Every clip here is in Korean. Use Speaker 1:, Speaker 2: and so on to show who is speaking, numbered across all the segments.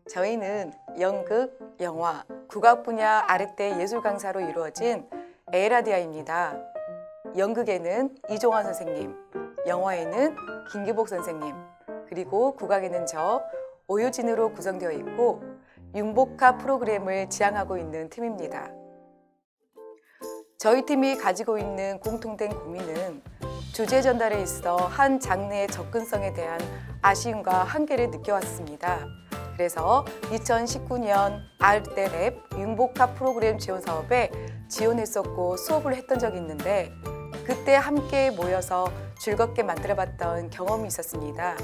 Speaker 1: 저희는 연극, 영화, 국악 분야 아랫대 예술 강사로 이루어진 에라디아입니다. 연극에는 이종환 선생님, 영화에는 김규복 선생님, 그리고 국악에는 저 오유진으로 구성되어 있고 융복합 프로그램을 지향하고 있는 팀입니다. 저희 팀이 가지고 있는 공통된 고민은 주제 전달에 있어 한 장르의 접근성에 대한 아쉬움과 한계를 느껴왔습니다. 그래서 2019년 아랫대 랩 융복합 프로그램 지원 사업에 지원했었고 수업을 했던 적이 있는데 그때 함께 모여서 즐겁게 만들어봤던 경험이 있었습니다.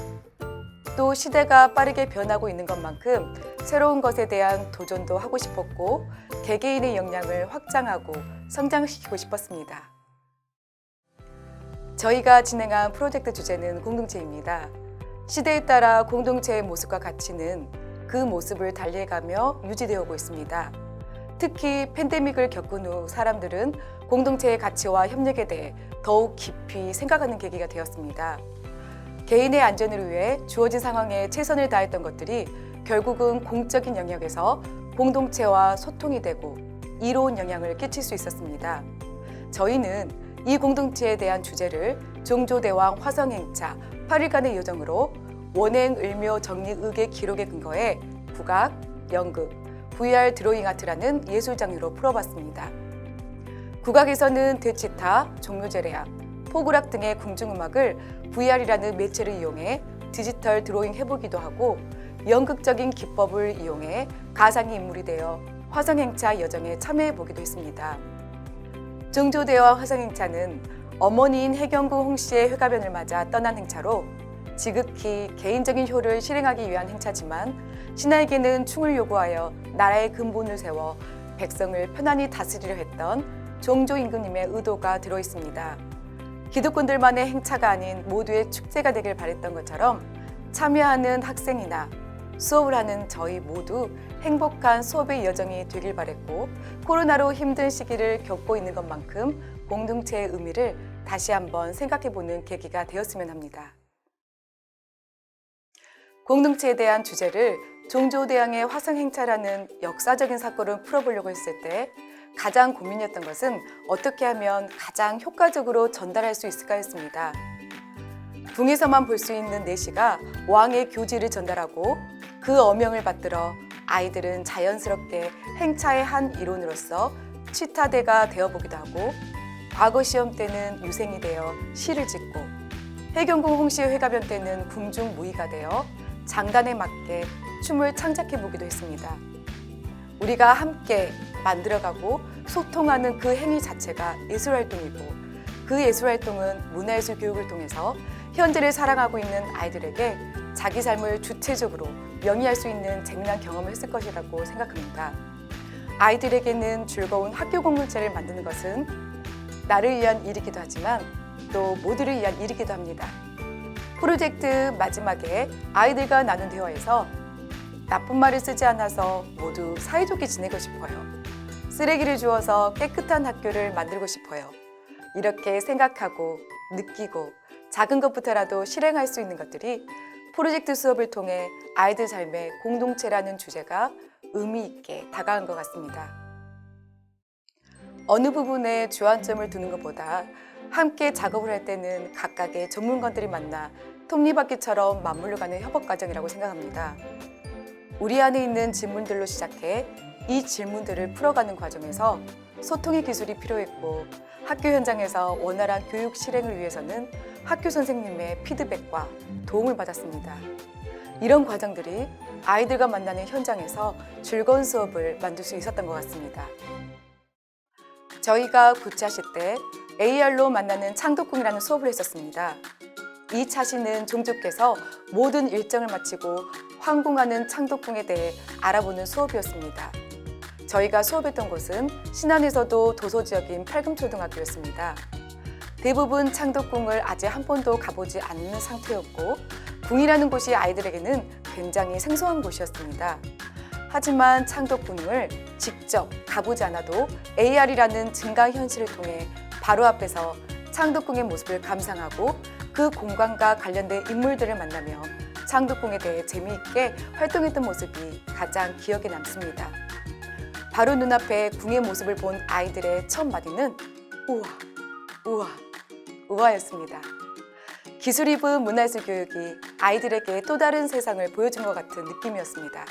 Speaker 1: 또 시대가 빠르게 변하고 있는 것만큼 새로운 것에 대한 도전도 하고 싶었고 개개인의 역량을 확장하고 성장시키고 싶었습니다. 저희가 진행한 프로젝트 주제는 공동체입니다. 시대에 따라 공동체의 모습과 가치는 그 모습을 달리해가며 유지되어 오고 있습니다. 특히 팬데믹을 겪은 후 사람들은 공동체의 가치와 협력에 대해 더욱 깊이 생각하는 계기가 되었습니다. 개인의 안전을 위해 주어진 상황에 최선을 다했던 것들이 결국은 공적인 영역에서 공동체와 소통이 되고 이로운 영향을 끼칠 수 있었습니다. 저희는 이 공동체에 대한 주제를 종조대왕 화성행차 8일간의 여정으로 원행, 을묘, 정리, 의계, 기록에 근거해 국악, 연극, VR 드로잉 아트라는 예술 장르로 풀어봤습니다. 국악에서는 대치타, 종묘제례악, 포구락 등의 궁중음악을 VR이라는 매체를 이용해 디지털 드로잉 해보기도 하고 연극적인 기법을 이용해 가상의 인물이 되어 화성행차 여정에 참여해보기도 했습니다. 종조대왕 화성행차는 어머니인 해경궁 홍씨의 회가변을 맞아 떠난 행차로 지극히 개인적인 효를 실행하기 위한 행차지만 신하에게는 충을 요구하여 나라의 근본을 세워 백성을 편안히 다스리려 했던 종조 임금님의 의도가 들어있습니다. 기득권들만의 행차가 아닌 모두의 축제가 되길 바랬던 것처럼 참여하는 학생이나 수업을 하는 저희 모두 행복한 수업의 여정이 되길 바랬고 코로나로 힘든 시기를 겪고 있는 것만큼 공동체의 의미를 다시 한번 생각해보는 계기가 되었으면 합니다. 공동체에 대한 주제를 종조대왕의 화성행차라는 역사적인 사건을 풀어보려고 했을 때 가장 고민이었던 것은 어떻게 하면 가장 효과적으로 전달할 수 있을까 했습니다. 궁에서만 볼 수 있는 내시가 왕의 교지를 전달하고 그 어명을 받들어 아이들은 자연스럽게 행차의 한 일원으로서 치타대가 되어보기도 하고 과거 시험 때는 유생이 되어 시를 짓고 해경궁 홍씨의 회가변 때는 궁중무의가 되어 장단에 맞게 춤을 창작해보기도 했습니다. 우리가 함께 만들어가고 소통하는 그 행위 자체가 예술활동이고 그 예술활동은 문화예술 교육을 통해서 현재를 살아가고 있는 아이들에게 자기 삶을 주체적으로 영위할 수 있는 재미난 경험을 했을 것이라고 생각합니다. 아이들에게는 즐거운 학교 공동체를 만드는 것은 나를 위한 일이기도 하지만 또 모두를 위한 일이기도 합니다. 프로젝트 마지막에 아이들과 나눈 대화에서 나쁜 말을 쓰지 않아서 모두 사이좋게 지내고 싶어요. 쓰레기를 주워서 깨끗한 학교를 만들고 싶어요. 이렇게 생각하고 느끼고 작은 것부터라도 실행할 수 있는 것들이 프로젝트 수업을 통해 아이들 삶의 공동체라는 주제가 의미 있게 다가간 것 같습니다. 어느 부분에 주안점을 두는 것보다 함께 작업을 할 때는 각각의 전문가들이 만나 톱니바퀴처럼 맞물려 가는 협업 과정이라고 생각합니다. 우리 안에 있는 질문들로 시작해 이 질문들을 풀어가는 과정에서 소통의 기술이 필요했고 학교 현장에서 원활한 교육 실행을 위해서는 학교 선생님의 피드백과 도움을 받았습니다. 이런 과정들이 아이들과 만나는 현장에서 즐거운 수업을 만들 수 있었던 것 같습니다. 저희가 구차시 때 AR로 만나는 창덕궁이라는 수업을 했었습니다. 이 차시는 종주께서 모든 일정을 마치고 황궁하는 창덕궁에 대해 알아보는 수업이었습니다. 저희가 수업했던 곳은 신안에서도 도서지역인 팔금초등학교였습니다. 대부분 창덕궁을 아직 한 번도 가보지 않는 상태였고 궁이라는 곳이 아이들에게는 굉장히 생소한 곳이었습니다. 하지만 창덕궁을 직접 가보지 않아도 AR이라는 증강현실을 통해 바로 앞에서 창덕궁의 모습을 감상하고 그 공간과 관련된 인물들을 만나며 창덕궁에 대해 재미있게 활동했던 모습이 가장 기억에 남습니다. 바로 눈앞에 궁의 모습을 본 아이들의 첫 마디는 우와, 우와, 우와였습니다. 기술 입은 문화예술 교육이 아이들에게 또 다른 세상을 보여준 것 같은 느낌이었습니다.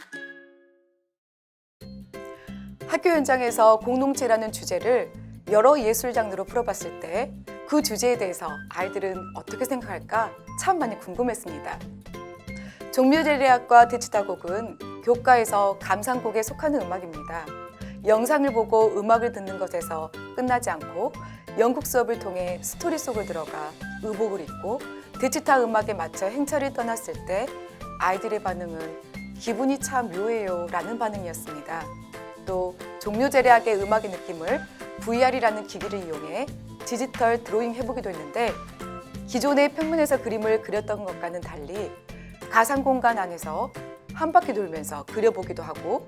Speaker 1: 학교 현장에서 공동체라는 주제를 여러 예술 장르로 풀어봤을 때 그 주제에 대해서 아이들은 어떻게 생각할까 참 많이 궁금했습니다. 종묘제리악과 디지털곡은 교과에서 감상곡에 속하는 음악입니다. 영상을 보고 음악을 듣는 것에서 끝나지 않고 연극 수업을 통해 스토리 속을 들어가 의복을 입고 디지털 음악에 맞춰 행차를 떠났을 때 아이들의 반응은 기분이 참 묘해요 라는 반응이었습니다. 또 종묘제리악의 음악의 느낌을 VR이라는 기기를 이용해 디지털 드로잉 해보기도 했는데 기존의 평면에서 그림을 그렸던 것과는 달리 가상 공간 안에서 한 바퀴 돌면서 그려보기도 하고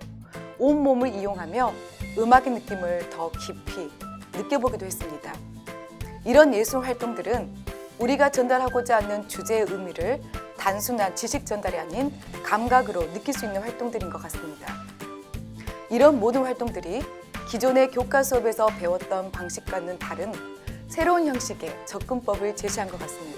Speaker 1: 온몸을 이용하며 음악의 느낌을 더 깊이 느껴보기도 했습니다. 이런 예술 활동들은 우리가 전달하고자 하는 주제의 의미를 단순한 지식 전달이 아닌 감각으로 느낄 수 있는 활동들인 것 같습니다. 이런 모든 활동들이 기존의 교과 수업에서 배웠던 방식과는 다른 새로운 형식의 접근법을 제시한 것 같습니다.